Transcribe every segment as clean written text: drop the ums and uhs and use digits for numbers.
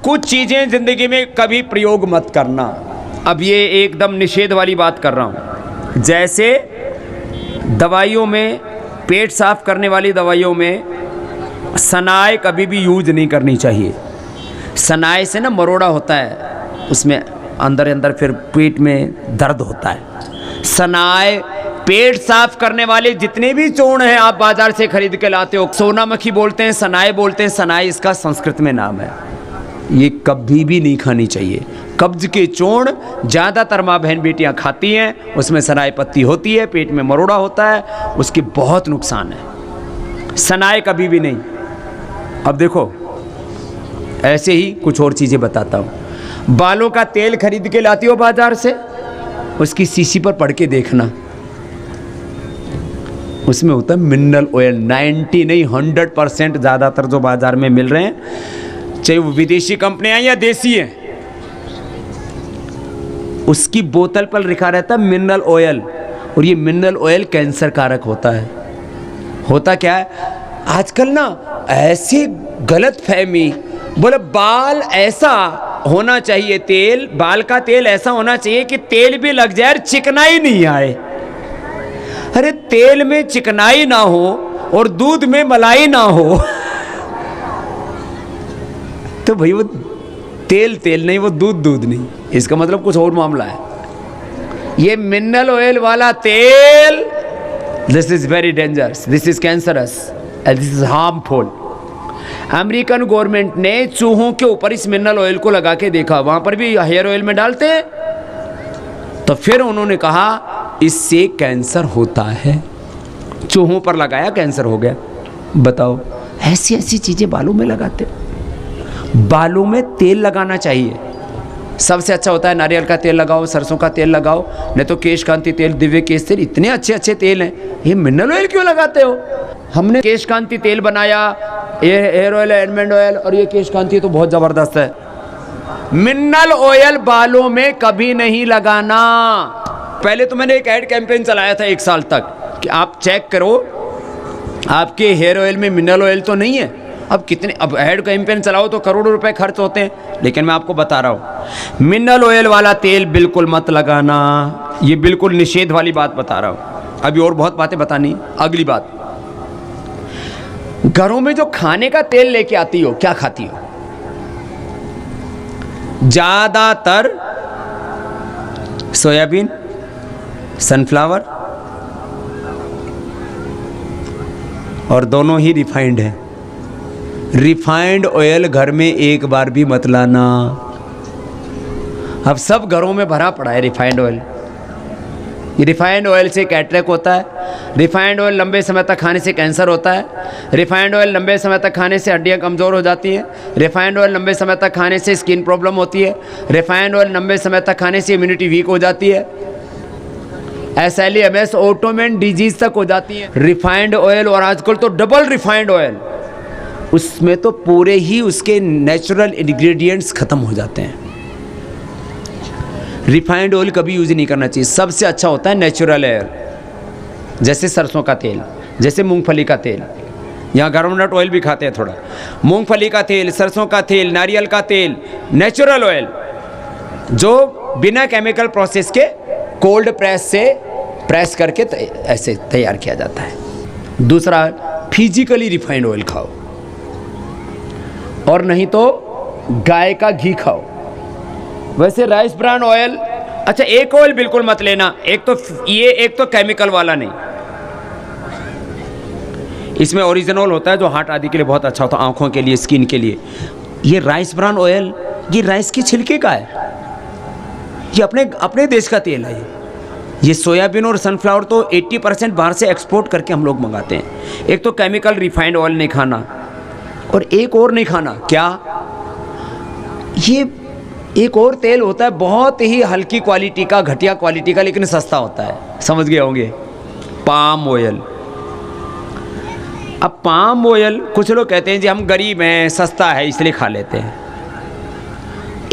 कुछ चीज़ें ज़िंदगी में कभी प्रयोग मत करना। अब ये एकदम निषेध वाली बात कर रहा हूँ। जैसे दवाइयों में, पेट साफ करने वाली दवाइयों में सनाए कभी भी यूज नहीं करनी चाहिए। सनाए से ना मरोड़ा होता है, उसमें अंदर अंदर फिर पेट में दर्द होता है। सनाए, पेट साफ करने वाले जितने भी चूर्ण हैं आप बाजार से खरीद के लाते हो, सोनामखी बोलते हैं, सनाए बोलते हैं, सनाए इसका संस्कृत में नाम है। ये कभी भी नहीं खानी चाहिए। कब्ज के चूर्ण ज़्यादातर माँ बहन बेटियाँ खाती हैं, उसमें सनाए पत्ती होती है, पेट में मरोड़ा होता है, उसके बहुत नुकसान है। सनाए कभी भी नहीं। अब देखो, ऐसे ही कुछ और चीज़ें बताता हूँ। बालों का तेल खरीद के लाती हो बाजार से, उसकी शीशी पर पढ़ के देखना, उसमें होता है मिनरल ऑयल। 90 नहीं 100% ज़्यादातर जो बाजार में मिल रहे हैं, चाहे वो विदेशी कंपनियां या देसी हैं, उसकी बोतल पर लिखा रहता है मिनरल ऑयल। और ये मिनरल ऑयल कैंसर कारक होता है। होता क्या है आजकल ना, ऐसी गलत फहमी, बोले बाल ऐसा होना चाहिए, तेल, बाल का तेल ऐसा होना चाहिए कि तेल भी लग जाए और चिकनाई नहीं आए। अरे तेल में चिकनाई ना हो और दूध में मलाई ना हो तो भाई वो तेल तेल नहीं, वो दूध दूध नहीं। इसका मतलब कुछ और मामला है। ये मिनरल ऑयल वाला तेल, this is very dangerous, this is cancerous and this is harmful. American government ने चूहों के ऊपर इस मिनरल ऑयल को लगा के देखा, वहां पर भी हेयर ऑयल में डालते हैं, तो फिर उन्होंने कहा इससे कैंसर होता है। चूहों पर लगाया, कैंसर हो गया। बताओ, ऐसी ऐसी चीजें बालों में लगाते। बालों में तेल लगाना चाहिए, सबसे अच्छा होता है नारियल का तेल लगाओ, सरसों का तेल लगाओ, नहीं तो केश कांति तेल, दिव्य केश तेल, इतने अच्छे अच्छे तेल हैं। ये मिनरल ऑयल क्यों लगाते हो? हमने केश कांति तेल बनाया, ये हेयर ऑयल, एलमंड ऑयल, और ये केश कांति तो बहुत ज़बरदस्त है। मिनरल ऑयल बालों में कभी नहीं लगाना। पहले तो मैंने एक ऐड कैंपेन चलाया था 1 साल तक कि आप चेक करो आपके हेयर ऑयल में मिनरल ऑयल तो नहीं है। अब कितने, अब ऐड कैंपेन चलाओ तो करोड़ों रुपए खर्च होते हैं, लेकिन मैं आपको बता रहा हूँ मिनरल ऑयल वाला तेल बिल्कुल मत लगाना। ये बिल्कुल निषेध वाली बात बता रहा हूँ। अभी और बहुत बातें बतानी। अगली बात, घरों में जो खाने का तेल लेके आती हो, क्या खाती हो? ज्यादातर सोयाबीन, सनफ्लावर, और दोनों ही रिफाइंड है। रिफाइंड ऑयल घर में एक बार भी मत लाना। अब सब घरों में भरा पड़ा है रिफाइंड ऑयल। ये रिफाइंड ऑयल से कैटरेक्ट होता है, रिफाइंड ऑयल लंबे समय तक खाने से कैंसर होता है, रिफाइंड ऑयल लंबे समय तक खाने से हड्डियां कमज़ोर हो जाती हैं, रिफाइंड ऑयल लंबे समय तक खाने से स्किन प्रॉब्लम होती है, रिफाइंड ऑयल लंबे समय तक खाने से इम्यूनिटी वीक हो जाती है, SLEMS ऑटोमेन डिजीज तक हो जाती है। रिफाइंड ऑयल, और आजकल तो डबल रिफाइंड ऑयल, उसमें तो पूरे ही उसके नेचुरल इंग्रेडिएंट्स खत्म हो जाते हैं। रिफाइंड ऑयल कभी यूज नहीं करना चाहिए। सबसे अच्छा होता है नेचुरल ऑयल, जैसे सरसों का तेल, जैसे मूंगफली का तेल, यहाँ ग्राउंडनट ऑयल भी खाते हैं थोड़ा। मूंगफली का तेल, सरसों का तेल, नारियल का तेल, नेचुरल ऑयल जो बिना केमिकल प्रोसेस के कोल्ड प्रेस से प्रेस करके ऐसे तैयार किया जाता है। दूसरा, फिजिकली रिफाइंड ऑयल खाओ, और नहीं तो गाय का घी खाओ। वैसे राइस ब्रान ऑयल, अच्छा एक ऑयल बिल्कुल मत लेना, एक तो केमिकल वाला नहीं, इसमें ओरिजिनल होता है जो हार्ट आदि के लिए बहुत अच्छा होता है, आंखों के लिए, स्किन के लिए। ये राइस ब्रान ऑयल, ये राइस की छिलके का है, ये अपने देश का तेल है। ये सोयाबीन और सनफ्लावर तो 80% बाहर से एक्सपोर्ट करके हम लोग मंगाते हैं। एक तो केमिकल रिफाइंड ऑयल नहीं खाना, और एक और नहीं खाना, क्या? ये एक और तेल होता है बहुत ही हल्की क्वालिटी का, घटिया क्वालिटी का, लेकिन सस्ता होता है, समझ गए होंगे, पाम ऑयल। अब पाम ऑयल, कुछ लोग कहते हैं जी हम गरीब हैं, सस्ता है इसलिए खा लेते हैं।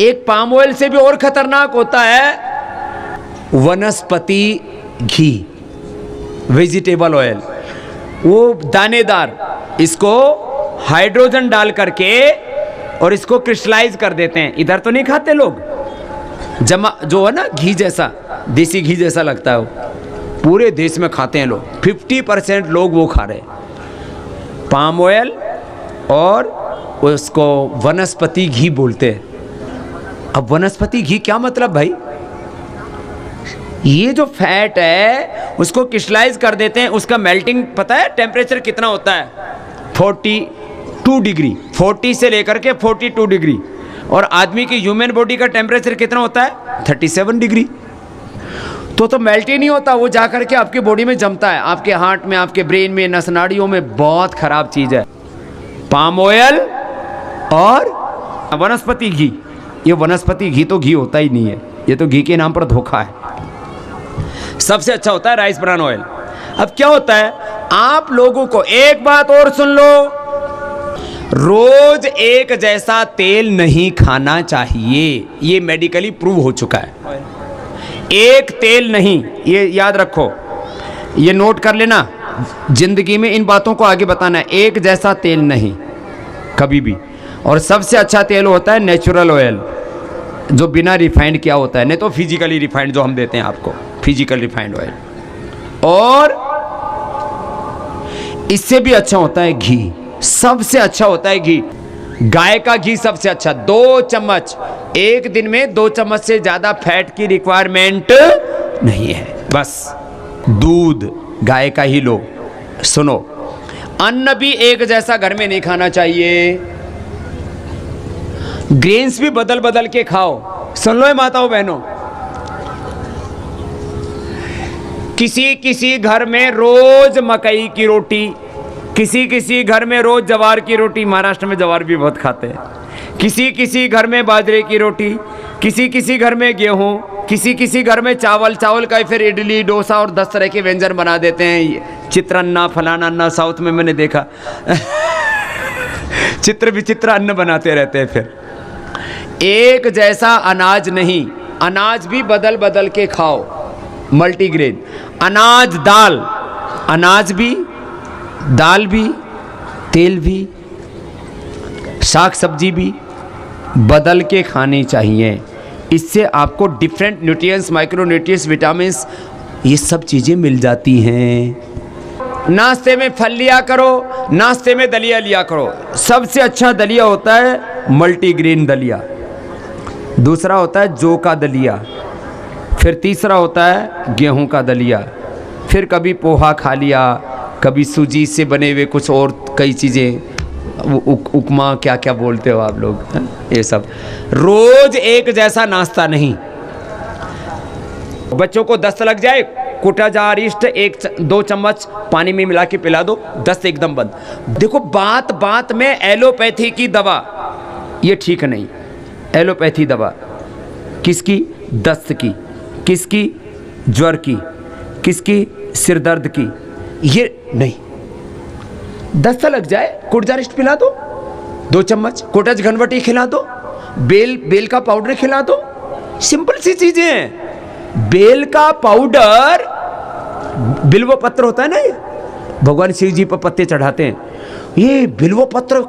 एक पाम ऑयल से भी और खतरनाक होता है वनस्पति घी, वेजिटेबल ऑयल, वो दानेदार, इसको हाइड्रोजन डाल करके और इसको क्रिस्टलाइज कर देते हैं। इधर तो नहीं खाते लोग, जमा जो है ना घी जैसा, देसी घी जैसा लगता है, वो पूरे देश में खाते हैं लोग। 50% लोग वो खा रहे हैं, पाम ऑयल, और उसको वनस्पति घी बोलते हैं। अब वनस्पति घी क्या मतलब भाई? ये जो फैट है उसको क्रिस्टलाइज कर देते हैं। उसका मेल्टिंग पता है टेम्परेचर कितना होता है? 42 डिग्री, 40 से लेकर के 42 डिग्री। और आदमी की ह्यूमन बॉडी का टेम्परेचर कितना होता है? 37 डिग्री। तो मेल्ट ही नहीं होता, वो जाकर के आपकी बॉडी में जमता है, आपके हार्ट में, आपके ब्रेन में, नस नाड़ियों में। बहुत खराब चीज है पाम ऑयल और वनस्पति घी। ये वनस्पति घी तो घी होता ही नहीं है, ये तो घी के नाम पर धोखा है। सबसे अच्छा होता है राइस ब्रान ऑयल। अब क्या होता है, आप लोगों को एक बात और सुन लो, रोज एक जैसा तेल नहीं खाना चाहिए। ये मेडिकली प्रूव हो चुका है। एक तेल नहीं, ये याद रखो, ये नोट कर लेना, जिंदगी में इन बातों को आगे बताना है। एक जैसा तेल नहीं कभी भी। और सबसे अच्छा तेल होता है नेचुरल ऑयल, जो बिना रिफाइंड किया होता है, नहीं तो फिजिकली रिफाइंड जो हम देते हैं आपको, फिजिकल रिफाइंड ऑयल। और इससे भी अच्छा होता है घी, सबसे अच्छा होता है घी। गाय का घी सबसे अच्छा, 2 चम्मच एक दिन में, 2 चम्मच से ज्यादा फैट की रिक्वायरमेंट नहीं है। बस दूध गाय का ही लो। सुनो, अन्न भी एक जैसा घर में नहीं खाना चाहिए, ग्रेन्स भी बदल बदल के खाओ। सुन लो माताओं बहनों, किसी किसी घर में रोज मकई की रोटी, किसी किसी घर में रोज जवार की रोटी, महाराष्ट्र में जवार भी बहुत खाते हैं। किसी किसी घर में बाजरे की रोटी, किसी किसी घर में गेहूं, किसी किसी घर में चावल, चावल का फिर इडली, डोसा और 10 तरह के व्यंजन बना देते हैं। चित्रान्ना, फलाना अन्ना, साउथ में मैंने देखा चित्र विचित्र अन्न बनाते रहते हैं। फिर एक जैसा अनाज नहीं, अनाज भी बदल बदल के खाओ। मल्टीग्रेन अनाज, दाल, अनाज भी, दाल भी, तेल भी, साग सब्जी भी बदल के खानी चाहिए। इससे आपको different nutrients, micro nutrients, vitamins, ये सब चीज़ें मिल जाती हैं। नाश्ते में फल लिया करो, नाश्ते में दलिया लिया करो। सबसे अच्छा दलिया होता है मल्टीग्रेन दलिया, दूसरा होता है जौ का दलिया, फिर तीसरा होता है गेहूं का दलिया, फिर कभी पोहा खा लिया, कभी सूजी से बने हुए कुछ और कई चीज़ें, उपमा क्या क्या बोलते हो आप लोग, ये सब। रोज एक जैसा नाश्ता नहीं। बच्चों को दस्त लग जाए, कोटाजारिस्ट 1-2 चम्मच पानी में मिला के पिला दो, दस्त एकदम बंद। देखो बात बात में एलोपैथी की दवा ये ठीक नहीं। एलोपैथी दवा किसकी? दस्त की, किसकी? ज्वर की, किसकी? सिर दर्द की। ये नहीं, दस्त लग जाए कोटाजारिस्ट पिला दो, 2 चम्मच कोटज घनवटी खिला दो, बेल का पाउडर खिला दो। सिंपल सी चीजें हैं। बेल का पाउडर, बिल्व पत्र होता है ना, ये भगवान शिव जी पर पत्ते चढ़ाते हैं, ये बिल्व पत्र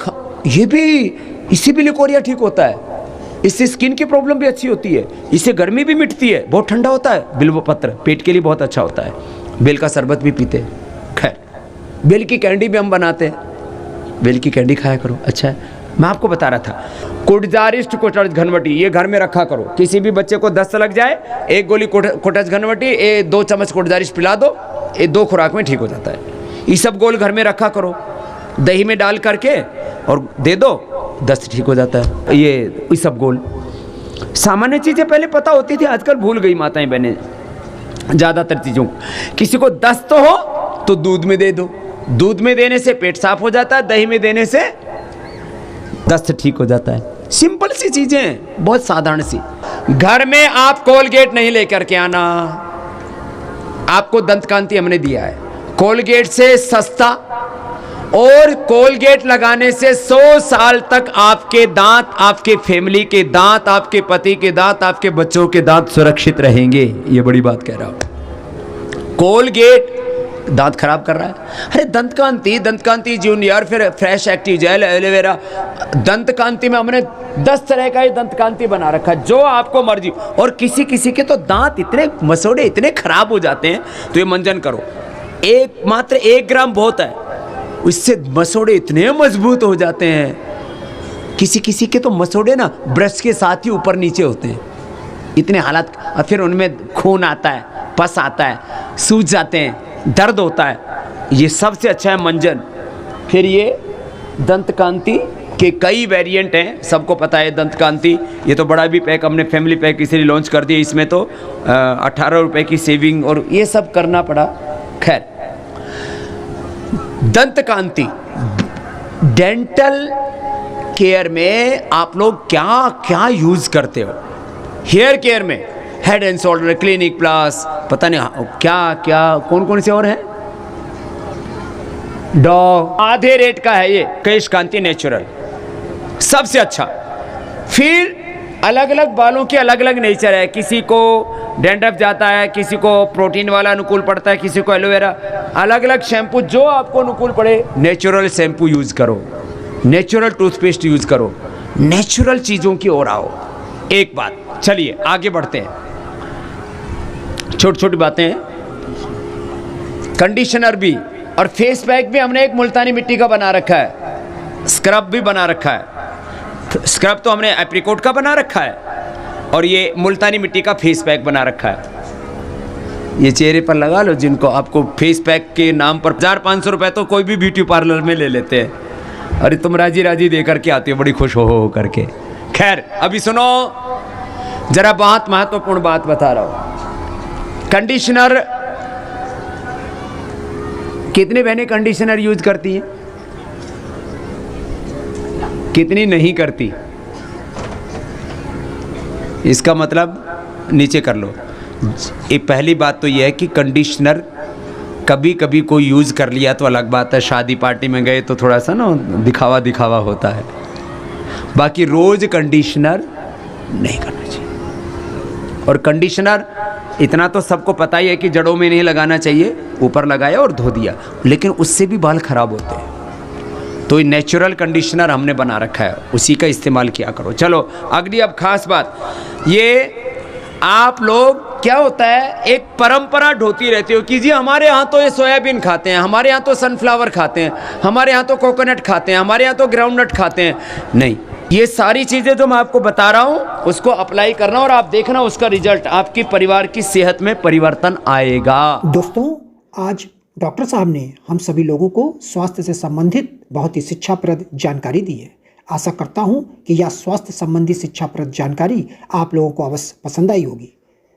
ये भी, इससे भी लिकोरिया ठीक होता है, इससे स्किन की प्रॉब्लम भी अच्छी होती है, इससे गर्मी भी मिटती है, बहुत ठंडा होता है बिल्व पत्र, पेट के लिए बहुत अच्छा होता है। बेल का शरबत भी पीते हैं। खैर, बेल की कैंडी भी हम बनाते हैं, बेल की कैंडी खाया करो। अच्छा है, मैं आपको बता रहा था, कोटजारिस्ट कोटज घनवटी ये घर में रखा करो। किसी भी बच्चे को दस्त लग जाए, 1 गोली कोटज घनवटी, 2 चम्मच कोटजारिस्ट पिला दो, 2 खुराक में ठीक हो जाता है। ये सब गोल घर में रखा करो, दही में डाल करके और दे दो, दस्त ठीक हो जाता है। ये सब गोल सामान्य चीज़ें पहले पता होती थी, आजकल भूल गई माताएं बहनें ज़्यादातर चीज़ों। किसी को दस्त हो तो दूध में दे दो, दूध में देने से पेट साफ हो जाता है, दही में देने से दस्त ठीक हो जाता है। सिंपल सी चीजें, बहुत साधारण सी। घर में आप कोलगेट नहीं लेकर के आना, आपको दंतकांति हमने दिया है, कोलगेट से सस्ता, और कोलगेट लगाने से 100 साल तक आपके दांत, आपके फैमिली के दांत, आपके पति के दांत, आपके बच्चों के दांत सुरक्षित रहेंगे। ये बड़ी बात कह रहा हूं। कोलगेट दांत खराब कर रहा है। अरे दंत कांति जूनियर, फिर फ्रेश एक्टिव जेल, एलोवेरा। दंत कांति में हमने 10 तरह का ही दंत कांति बना रखा है, जो आपको मर्जी। और किसी किसी के तो दांत इतने मसोड़े इतने खराब हो जाते हैं, तो ये मंजन करो, मात्र 1 ग्राम बहुत है, उससे मसोड़े इतने मजबूत हो जाते हैं। किसी किसी के तो मसोड़े ना ब्रश के साथ ही ऊपर नीचे होते हैं, इतने हालात। और फिर उनमें खून आता है, पस आता है, सूज जाते हैं, दर्द होता है। ये सबसे अच्छा है मंजन। फिर ये दंत कांति के कई वेरिएंट हैं, सबको पता है दंत कांति। ये तो बड़ा भी पैक हमने फैमिली पैक इसीलिए लॉन्च कर दिया। इसमें तो 18 रुपये की सेविंग और ये सब करना पड़ा। खैर, दंत कांति डेंटल केयर में आप लोग क्या क्या यूज करते हो? हेयर केयर में head and shoulder, clinic plus, पता नहीं क्या क्या कौन कौन से और हैं। आधे रेट का है ये केश कांति नेचुरल, सबसे अच्छा। फिर अलग अलग बालों के अलग अलग नेचर है, किसी को डैंड्रफ जाता है, किसी को प्रोटीन वाला अनुकूल पड़ता है, किसी को एलोवेरा। अलग अलग शैम्पू जो आपको अनुकूल पड़े, नेचुरल शैम्पू यूज करो, नेचुरल टूथपेस्ट यूज करो, नेचुरल चीजों की ओर आओ। एक बात, चलिए आगे बढ़ते हैं। छोटी छोटी बातें हैं। कंडीशनर भी और फेस पैक भी हमने एक मुल्तानी मिट्टी का बना रखा है, स्क्रब भी बना रखा है। स्क्रब तो हमने एप्रिकॉट का बना रखा है, और ये मुल्तानी मिट्टी का फेस पैक बना रखा है। ये चेहरे पर लगा लो, जिनको आपको फेस पैक के नाम पर 400-500 रुपए तो कोई भी ब्यूटी पार्लर में ले लेते हैं। अरे तुम राजी राजी दे करके आती हो, बड़ी खुश हो करके। खैर, अभी सुनो, जरा बहुत महत्वपूर्ण बात बता रहा हूं। कंडीशनर, कितनी बहनें कंडीशनर यूज करती हैं, कितनी नहीं करती? इसका मतलब नीचे कर लो। एक पहली बात तो यह है कि कंडीशनर कभी कभी कोई यूज़ कर लिया तो अलग बात है, शादी पार्टी में गए तो थोड़ा सा ना दिखावा दिखावा होता है। बाकी रोज़ कंडीशनर नहीं करना चाहिए। और कंडीशनर इतना तो सबको पता ही है कि जड़ों में नहीं लगाना चाहिए, ऊपर लगाया और धो दिया, लेकिन उससे भी बाल खराब होते हैं। तो ये नेचुरल कंडीशनर हमने बना रखा है, उसी का इस्तेमाल किया करो। चलो अगली अब खास बात, ये आप लोग क्या होता है, एक परंपरा ढोती रहती हो कि जी हमारे यहाँ तो ये सोयाबीन खाते हैं, हमारे यहाँ तो सनफ्लावर खाते हैं, हमारे यहाँ तो कोकोनट खाते हैं, हमारे यहाँ तो ग्राउंडनट खाते हैं। नहीं, ये सारी चीज़ें जो मैं आपको बता रहा हूँ उसको अप्लाई करना और आप देखना उसका रिजल्ट, आपकी परिवार की सेहत में परिवर्तन आएगा। दोस्तों, आज डॉक्टर साहब ने हम सभी लोगों को स्वास्थ्य से संबंधित बहुत ही शिक्षाप्रद जानकारी दी है। आशा करता हूं कि यह स्वास्थ्य संबंधी शिक्षाप्रद जानकारी आप लोगों को अवश्य पसंद आई होगी।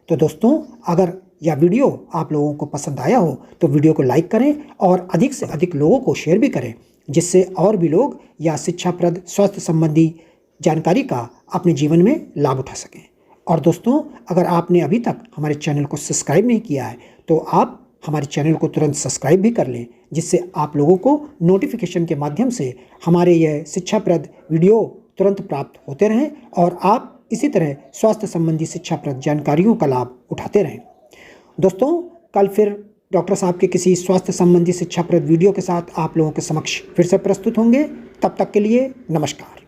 तो दोस्तों, अगर यह वीडियो आप लोगों को पसंद आया हो तो वीडियो को लाइक करें और अधिक से अधिक लोगों को शेयर भी करें, जिससे और भी लोग यह शिक्षाप्रद स्वास्थ्य संबंधी जानकारी का अपने जीवन में लाभ उठा सकें। और दोस्तों, अगर आपने अभी तक हमारे चैनल को सब्सक्राइब नहीं किया है तो आप हमारे चैनल को तुरंत सब्सक्राइब भी कर लें, जिससे आप लोगों को नोटिफिकेशन के माध्यम से हमारे यह शिक्षाप्रद वीडियो तुरंत प्राप्त होते रहें और आप इसी तरह स्वास्थ्य संबंधी शिक्षाप्रद जानकारियों का लाभ उठाते रहें। दोस्तों, कल फिर डॉक्टर साहब के किसी स्वास्थ्य संबंधी शिक्षाप्रद वीडियो के साथ आप लोगों के समक्ष फिर से प्रस्तुत होंगे। तब तक के लिए नमस्कार।